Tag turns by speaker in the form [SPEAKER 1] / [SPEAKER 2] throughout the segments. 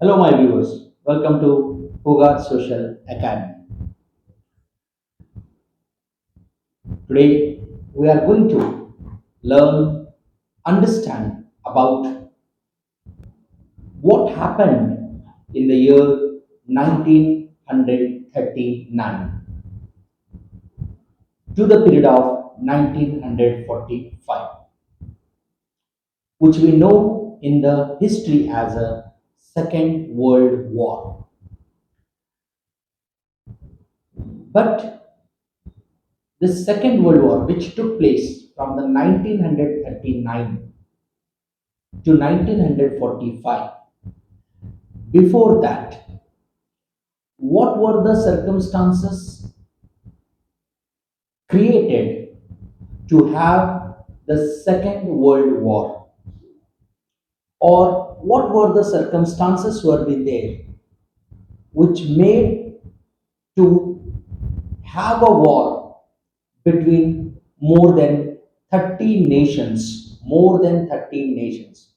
[SPEAKER 1] Hello, my viewers. Welcome to Hogarth Social Academy. Today, we are going to learn, understand about what happened in the year 1939 to the period of 1945, which we know in the history as a Second World War. But the Second World War, which took place from the 1939 to 1945. Before that, what were the circumstances created to have the Second World War? Or what were the circumstances were be there which made to have a war between more than 30 nations? More than 30 nations.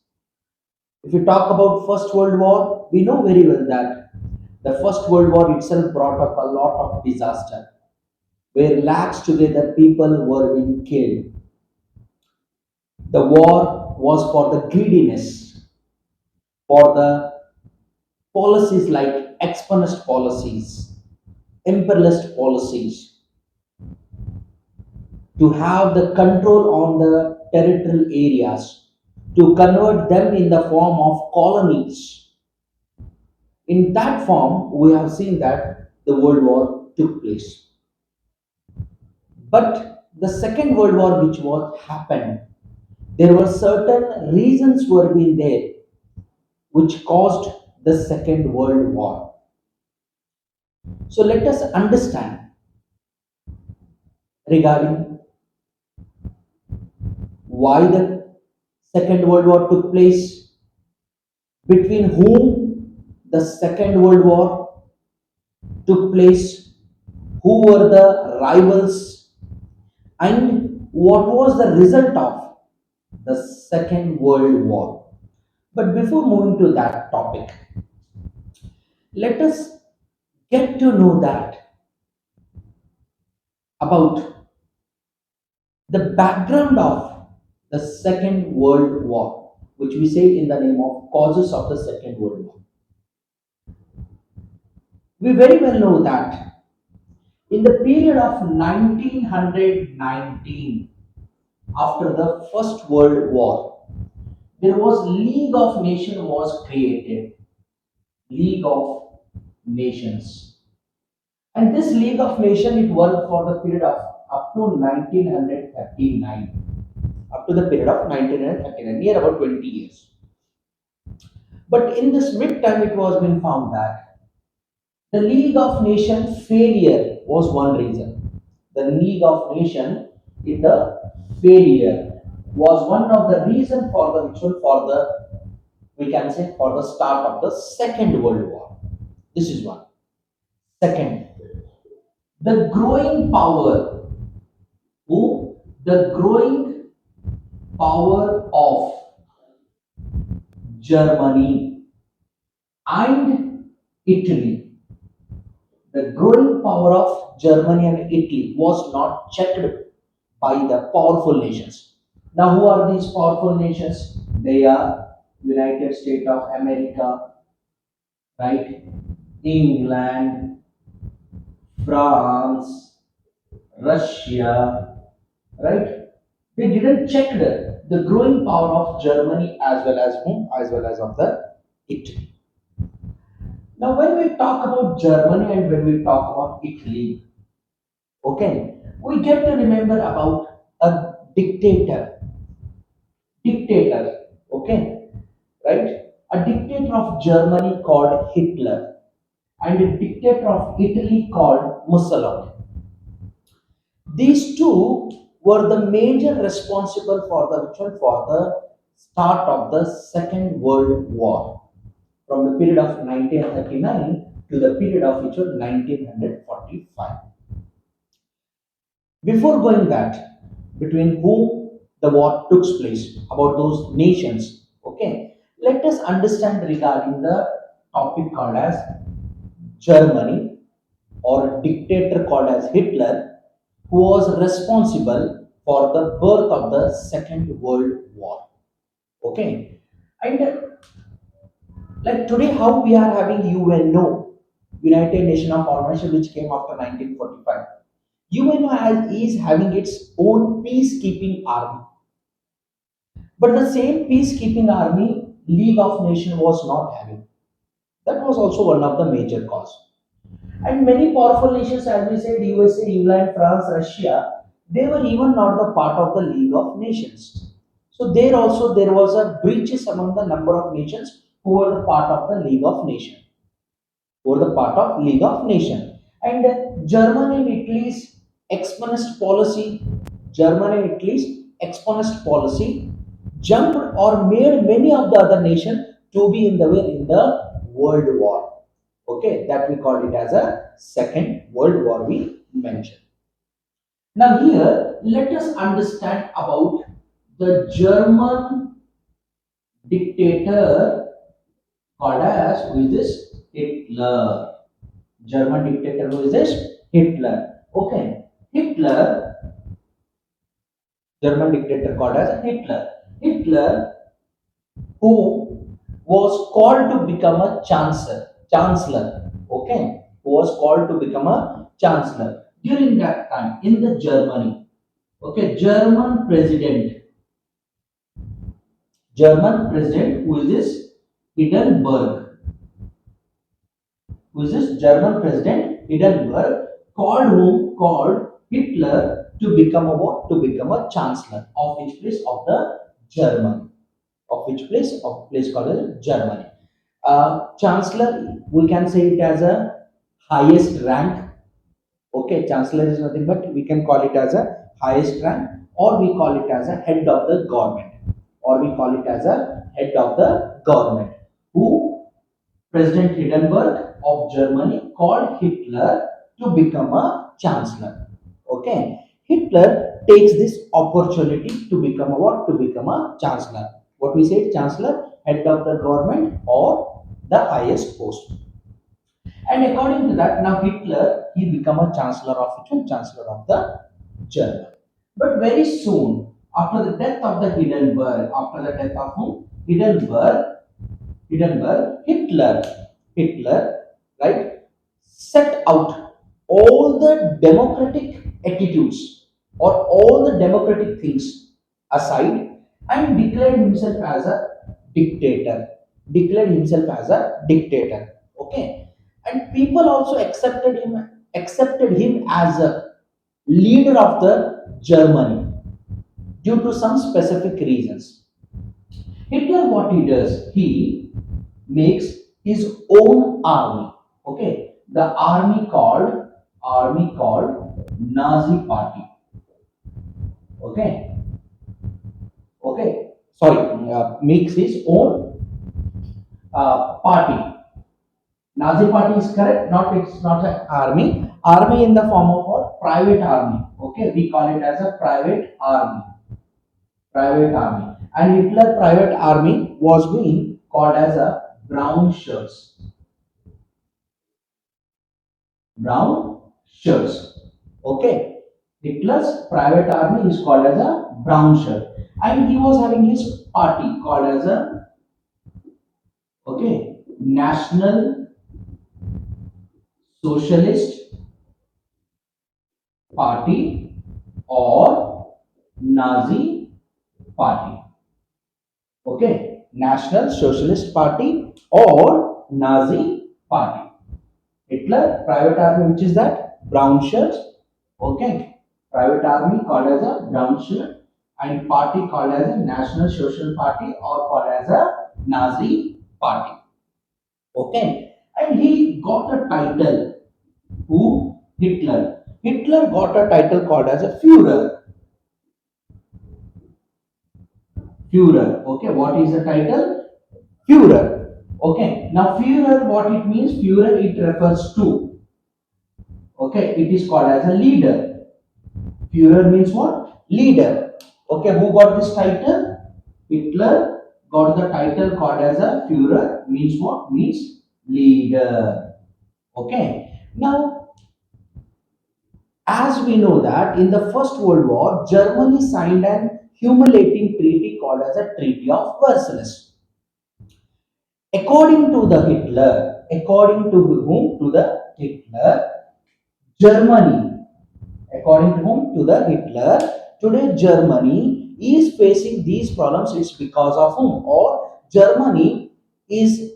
[SPEAKER 1] If we talk about First World War, we know very well that the First World War itself brought up a lot of disaster, where lakhs together people were being killed. The war was for the greediness, for the policies like expansionist policies, imperialist policies, to have the control on the territorial areas, to convert them in the form of colonies. In that form, we have seen that the World War took place. But the Second World War, which was happened, there were certain reasons were being there which caused the Second World War. So let us understand regarding why the Second World War took place, between whom the Second World War took place, who were the rivals, and what was the result of the Second World War. But before moving to that topic, let us get to know that about the background of the Second World War, which we say in the name of causes of the Second World War. We very well know that in the period of 1919, after the First World War, there was League of Nations was created. League of Nations. And this League of Nations, it worked for the period of up to 1939, up to the period of 1939, near about 20 years. But in this mid time, it was been found that the League of Nations failure was one reason. The League of Nations in the failure was one of the reason for the ritual for the, we can say, for the start of the Second World War. This is one. Second, the growing power, who the growing power of Germany and Italy. The growing power of Germany and Italy was not checked by the powerful nations. Now, who are these powerful nations? They are United States of America, right? England, France, Russia, right? They didn't check the growing power of Germany as well as whom? As well as of the Italy. Now, when we talk about Germany and when we talk about Italy, okay, we get to remember about a dictator, okay, right? A dictator of Germany called Hitler and a dictator of Italy called Mussolini. These two were the major responsible for the ritual for the start of the Second World War from the period of 1939 to the period of ritual 1945. Before going that, between whom the war took place, about those nations, okay, let us understand regarding the topic called as Germany, or dictator called as Hitler, who was responsible for the birth of the Second World War. Okay, and like today, how we are having UNO, United Nations of Organization, which came after 1945. UNO is having its own peacekeeping army, but the same peacekeeping army League of Nations was not having. That was also one of the major cause. And many powerful nations, as we said, USA, England, France, Russia, they were even not the part of the League of Nations. So there also there was a breaches among the number of nations who were the part of the League of Nations, who were the part of League of Nations. And Germany and Italy's expansionist policy, Germany and Italy's expansionist policy jumped or made many of the other nations to be in the World War. Okay, that we call it as a Second World War we mentioned. Now here, let us understand about the German dictator called as, who is this? Hitler. German dictator, who is this? Hitler. Okay, Hitler, German dictator called as Hitler. Hitler, who was called to become a chancellor. Okay, who was called to become a chancellor during that time in the Germany. Okay, German president, who is this? Hindenburg. Who is this? German president Hindenburg called whom? Called Hitler to become a what? To become a chancellor of which place? Of the Germany. Of which place? Of place called as Germany. Chancellor, we can say it as a highest rank. Okay, chancellor is nothing but we can call it as a highest rank, or we call it as a head of the government, or we call it as a head of the government. Who President Hindenburg of Germany called Hitler to become a chancellor. Okay, Hitler takes this opportunity to become a what? To become a chancellor. What we say, chancellor, head of the government, or the highest post. And according to that, now Hitler he become a chancellor of which? Chancellor of the German. But very soon after the death of the Hindenburg, after the death of whom? Hitler, right, set out all the democratic attitudes or all the democratic things aside and declared himself as a dictator. Declared himself as a dictator. Okay, and people also accepted him as a leader of the Germany due to some specific reasons. Hitler, what he does, he makes his own army. Okay, the army called Nazi Party. Okay, okay. Sorry, makes his own party. Nazi Party is correct. Not it's not an army. Army in the form of a private army. Okay, we call it as a private army. Private army. And Hitler private army was being called as a brown shirts. Brown shirts. Okay. Hitler's private army is called as a brown shirt. And he was having his party called as a okay National Socialist Party or Nazi Party. Okay, National Socialist Party or Nazi Party. Hitler, private army, which is that? Brown shirts. Okay, private army called as a brown shirt and party called as a National Social Party or called as a Nazi Party. Okay, and he got a title. Who? Hitler. Hitler got a title called as a Führer. Führer. Okay, what is the title? Führer. Okay, now Führer, what it means? Führer, it refers to. Okay, it is called as a leader. Führer means what? Leader. Okay, who got this title? Hitler got the title called as a Führer. Means what? Means leader. Okay. Now, as we know that in the First World War, Germany signed an humiliating treaty called as a Treaty of Versailles. According to whom? To the Hitler, Germany. According to whom? To the Hitler. Today, Germany is facing these problems. It's because of whom? Or Germany is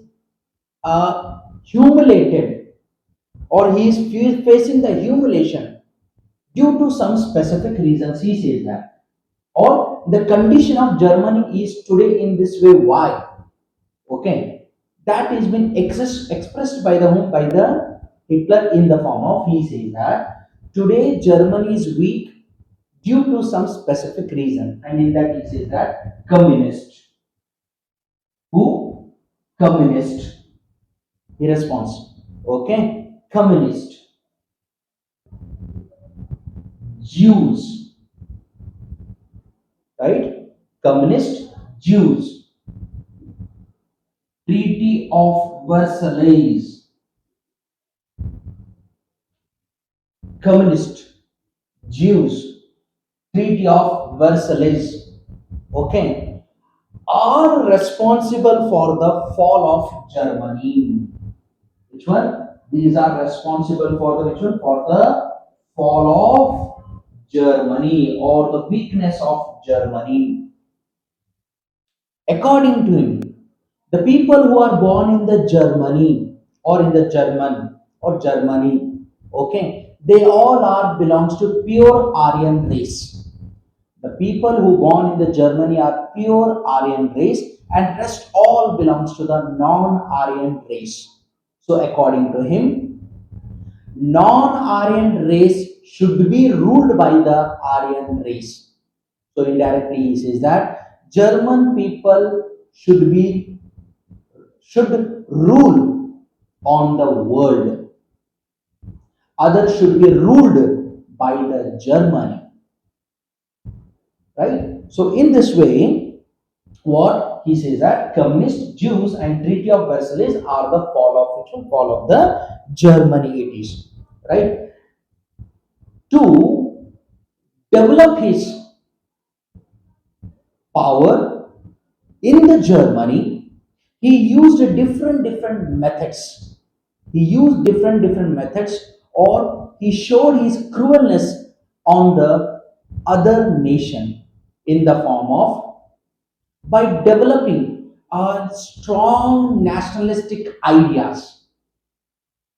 [SPEAKER 1] humiliated, or he is facing the humiliation due to some specific reasons. He says that, or the condition of Germany is today in this way. Why? Okay, that has been expressed by the whom? By the Hitler in the form of, he says that today Germany is weak due to some specific reason, and in that he says that communist. Who? Communist. He responds. Okay, communist, Jews, right? Communist, Jews. Treaty of Versailles. Communist, Jews. Treaty of Versailles. Okay, are responsible for the fall of Germany. Which one? These are responsible for the which one? For the fall of Germany, or the weakness of Germany. According to him, the people who are born in the Germany, or in the German, or Germany, okay, they all are belongs to pure Aryan race. The people who born in the Germany are pure Aryan race, and rest all belongs to the non-Aryan race. So according to him, non-Aryan race should be ruled by the Aryan race. So indirectly he says that German people should rule on the world. Others should be ruled by the Germany, right? So in this way, what he says that communist, Jews, and Treaty of Versailles are the fall of which one? Fall of the Germany. It is right to develop his power in the Germany. He used different methods. He used different methods, or he showed his cruelness on the other nation in the form of, by developing strong nationalistic ideas.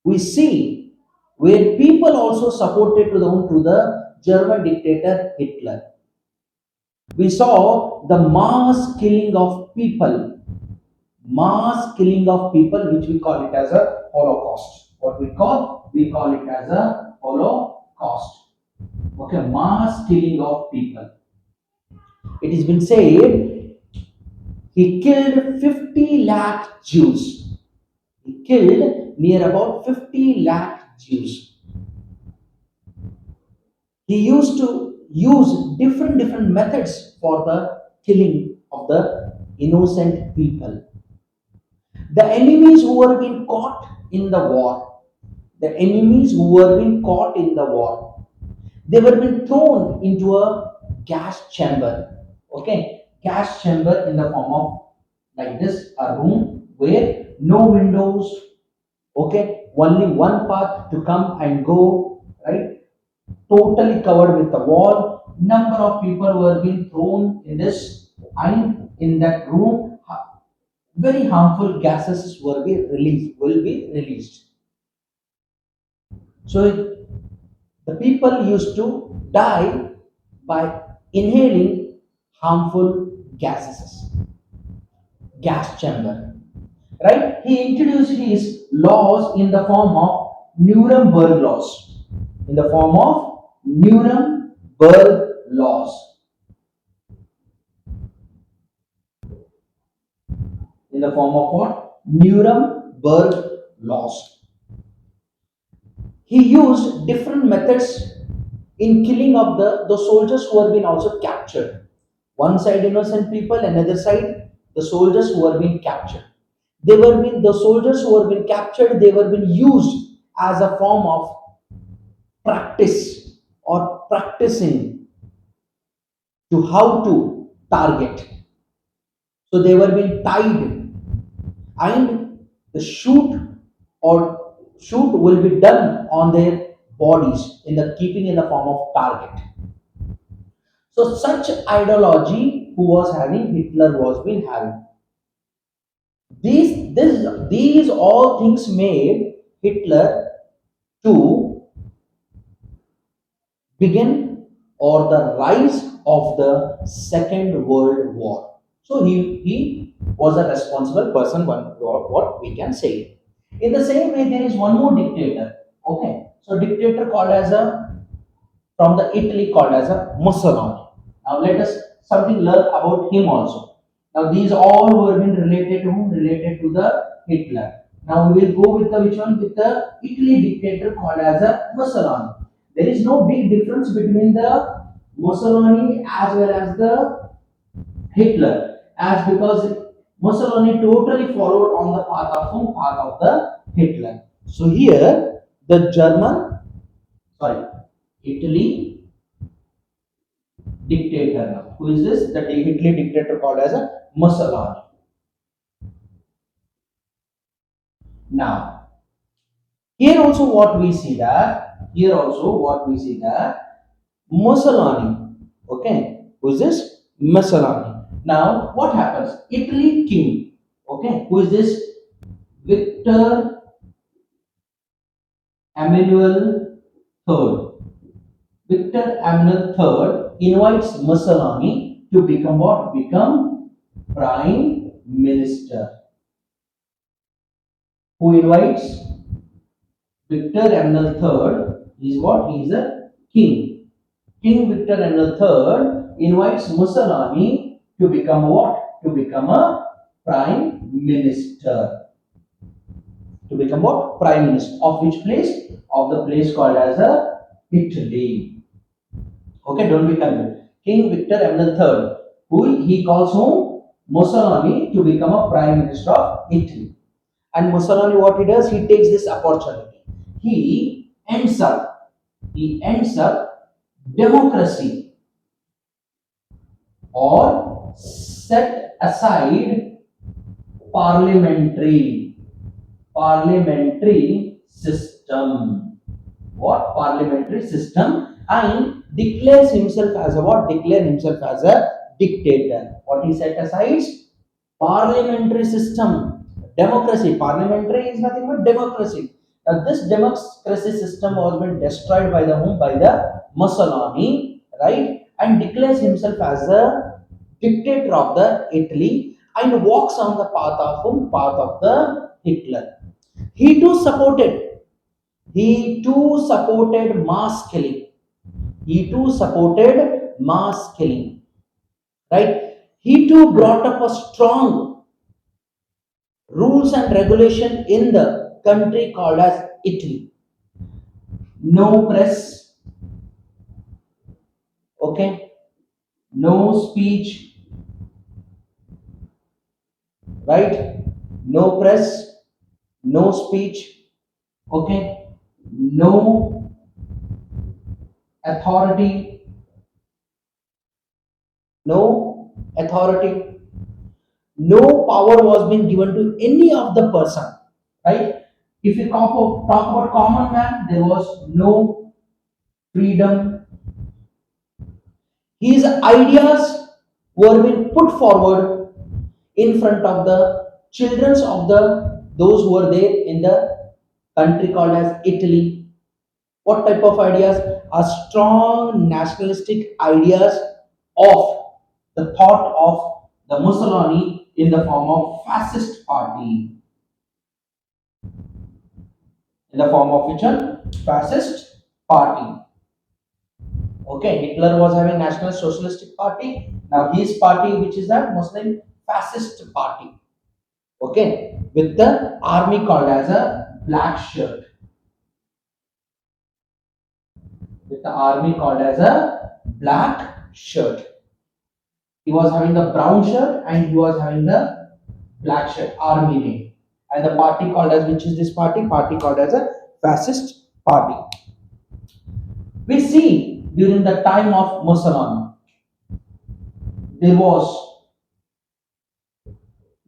[SPEAKER 1] We see where people also supported to the German dictator Hitler. We saw the mass killing of people, which we call it as a Holocaust. What we call it as a Holocaust. Okay, mass killing of people. It has been said he killed 50 lakh Jews. He killed near about 50 lakh Jews. He used to use different methods for the killing of the innocent people. The enemies who were being caught in the war, the enemies who were being caught in the war, they were being thrown into a gas chamber. Okay, gas chamber in the form of like this, a room where no windows. Okay, only one path to come and go. Right, totally covered with the wall. Number of people were being thrown in this, and in that room, very harmful gases will be released. So the people used to die by inhaling harmful gases, gas chamber. Right? He introduced his laws in the form of Nuremberg laws. In the form of Nuremberg laws. In the form of what? Nuremberg laws. He used different methods in killing of the soldiers who were being also captured. One side innocent people, another side the soldiers who were being captured. They were being the soldiers who were being captured. They were being used as a form of practice or practicing to how to target. So they were being tied, and the shoot will be done on their bodies in the keeping in the form of target. So such ideology who was having, Hitler was been having. These all things made Hitler to begin or the rise of the Second World War. So he was a responsible person, one what we can say. In the same way, there is one more dictator. Okay, so dictator called as a from the Italy called as a Mussolini. Now let us something learn about him also. Now these all were been related to whom? Related to the Hitler. Now we will go with the which one? With the Italy dictator called as a Mussolini. There is no big difference between the Mussolini as well as the Hitler, as because Mussolini totally followed on the path of whom? Path of the Hitler. So here the German, sorry, Italy dictator now. Who is this? The Italy dictator called as a Mussolini. Now, here also what we see that Mussolini. Okay, who is this? Mussolini. Now, what happens? Italy king. Okay, who is this? Victor Emmanuel III. Victor Emmanuel III invites Mussolini to become what? Become prime minister. Who invites Victor Emmanuel III is what? He is a king. King Victor Emmanuel III invites Mussolini to become what? To become a prime minister. To become what? Prime minister. Of which place? Of the place called as a Italy. Okay, don't be confused. King Victor Emmanuel III, who he calls whom? Mussolini to become a prime minister of Italy. And Mussolini, what he does, he takes this opportunity. He ends up, he ends up democracy or set aside parliamentary parliamentary system. What? Parliamentary system, and declares himself as a what? Declare himself as a dictator. What he set aside? Parliamentary system, democracy. Parliamentary is nothing but democracy. Now this democracy system was been destroyed by the whom? By the Mussolini, right? And declares himself as a dictator of the Italy and walks on the path of whom? Path of the Hitler. He too supported. He too supported mass killing. He too supported mass killing, right? He too brought up a strong rules and regulation in the country called as Italy. No press, okay? No speech, right? No press, no speech, okay? No authority, no authority, no power was being given to any of the person, right? If you talk about common man, there was no freedom. His ideas were being put forward in front of the children of the those who were there in the country called as Italy. What type of ideas? Are strong nationalistic ideas of the thought of the Mussolini in the form of fascist party, in the form of which one? Fascist party. Okay, Hitler was having National Socialistic Party. Now his party, which is that Muslim fascist party. Okay, with the army called as a black shirt. With the army called as a black shirt. He was having the brown shirt and he was having the black shirt, army name. and the party called as, which is this party called as a fascist party. We see during the time of Mussolini, there was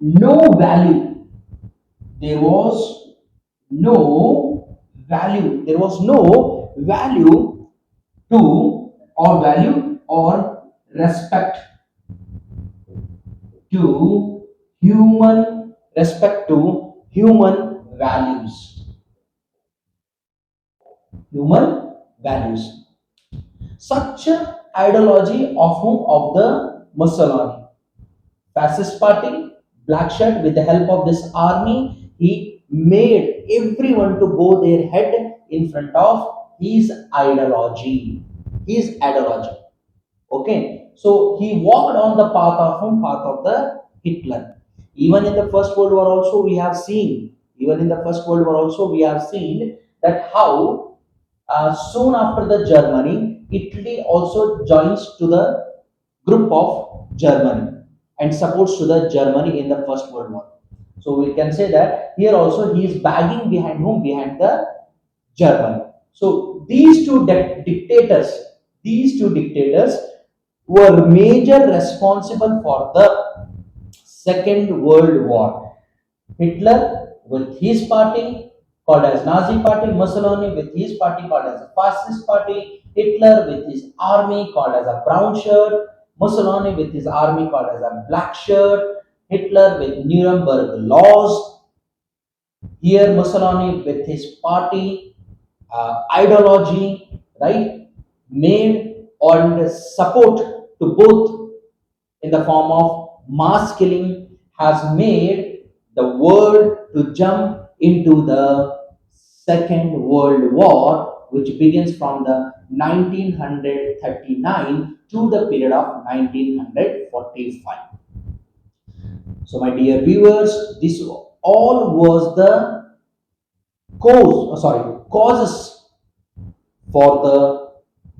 [SPEAKER 1] no value. There was no there was no value to, or value or respect to human values. Human values. Such a ideology of whom? Of the Mussolini. Fascist party, black shirt, with the help of this army, he made everyone to bow their head in front of his ideology. His ideology. Okay, so he walked on the path of whom? Path of the Hitler. Even in the First World War, also we have seen. Even in the First World War, also we have seen that how soon after the Germany, Italy also joins to the group of Germany and supports to the Germany in the First World War. So we can say that here also he is bagging behind whom? Behind the Germany. So these two dictators were major responsible for the Second World War. Hitler with his party called as Nazi party, Mussolini with his party called as a fascist party, Hitler with his army called as a brown shirt, Mussolini with his army called as a black shirt, Hitler with Nuremberg laws, here Mussolini with his party ideology, right, made and support to both in the form of mass killing has made the world to jump into the Second World War, which begins from the 1939 to the period of 1945. So, my dear viewers, this all was the causes for the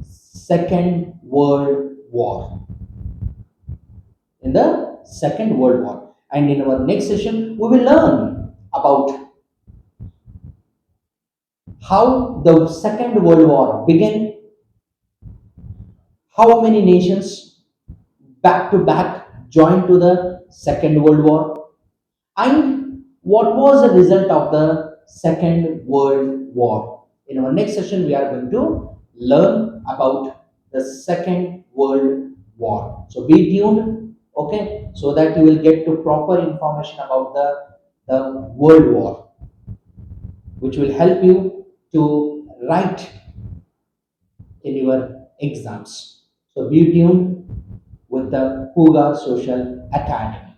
[SPEAKER 1] Second World War. In the Second World War. And in our next session, we will learn about how the Second World War began, how many nations back to back joined to the Second World War, and what was the result of the Second World War. In our next session, we are going to learn about the Second World War. So be tuned, okay, so that you will get to proper information about the World War, which will help you to write in your exams. So be tuned with the Puga Social Academy.